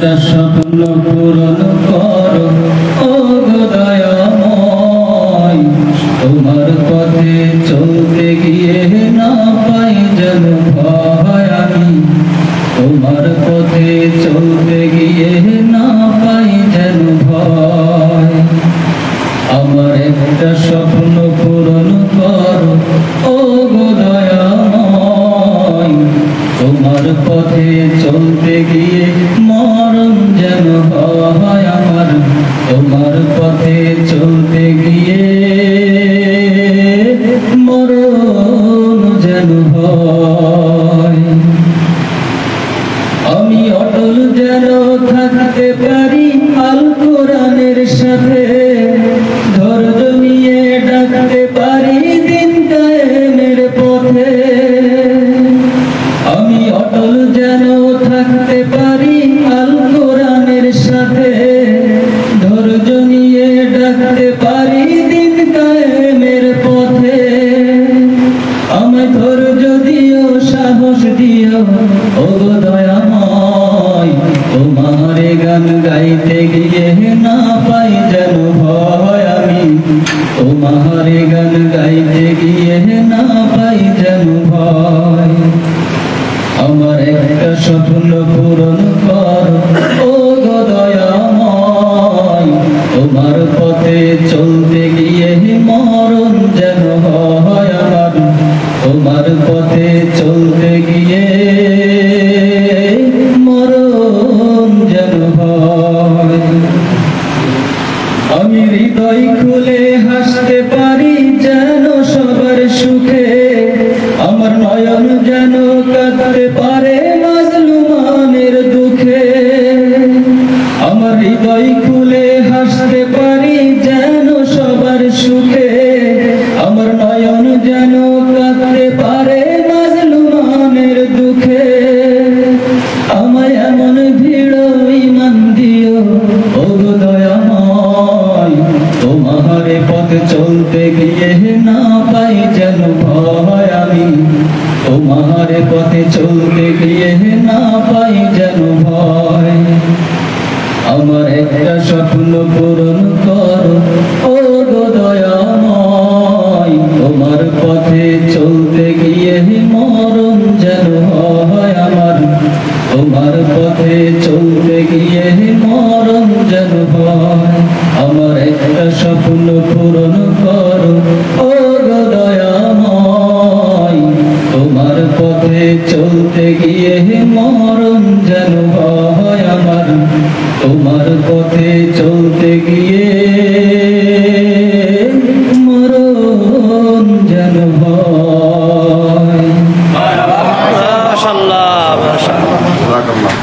স্বপ্ন পূরণ করো ও গো দয়াময়, তোমার পথে চলতে গিয়ে না পাই যেন ভয়। আমি তোমার পথে চলতে গিয়ে না পাই যেন ভয়। আমার একটা স্বপ্ন পূরণ করো ও গো দয়াময়, তোমার পথে চলতে গিয়ে মরণ যেন হয় আমার। তোমার পথে চলতে গিয়ে মরণ যেন হয়। আমি অটল যেন থাকতে পারি আল কোরআনের সাথে, ধৈর্য নিয়ে ডাকতে পারি দিন কায়েমের পথে। আমি অটল যেন থাকতে পারি আল কোরআনের সাথে, ধৈর্য নিয়ে ডাকতে পারি দিন কায়েমের পথে। আমায় ধৈর্য দিও, সাহস দিও ও গো দয়াময়, তোমার গান গাইতে গিয়ে না পাই যেন ভয়। আমি তোমার গান গাইতে গিয়ে না পাই যেন ভয়। আমার একটা স্বপ্ন পূরণ করো ও গো দয়াময়, তোমার পথে চলতে গিয়ে মরণ যেন হয় আমার। তোমার পথে চলতে গিয়ে মরণ যেন হয়। আমি হৃদয় খুলে হাসতে পারি যেন সবার সুখে, আমার নয়ন যেন কাঁদতে পারে মাজলুমানের দুঃখে। আমার হৃদয় খুলে হাসতে পারি যেন সবার সুখে, আমার নয়ন যেন কাঁদতে পারে মাজলুমানের দুঃখে। আমায় এমন ভিড় ঈমান দিও ও গো দয়াময়, তোমার পথে চলতে গিয়ে না পাই যেন ভয়। আমি তোমার পথে চলতে গিয়ে না পাই যেন ভয়। আমার একটা স্বপ্ন পূরণ করো ও গো দয়াময়, তোমার পথে চলতে গিয়ে মরণ যেন হয় আমার। তোমার পথে চলতে গিয়ে মরণ যেন হয়। আমার একটা স্বপ্ন পূরণ করো ও গো দয়াময়, তোমার পথে চলতে গিয়ে মরণ যেন হয় আমার। তোমার পথে চলতে গিয়ে মরণ যেন হয়। মাশাআল্লাহ, মাশাআল্লাহ।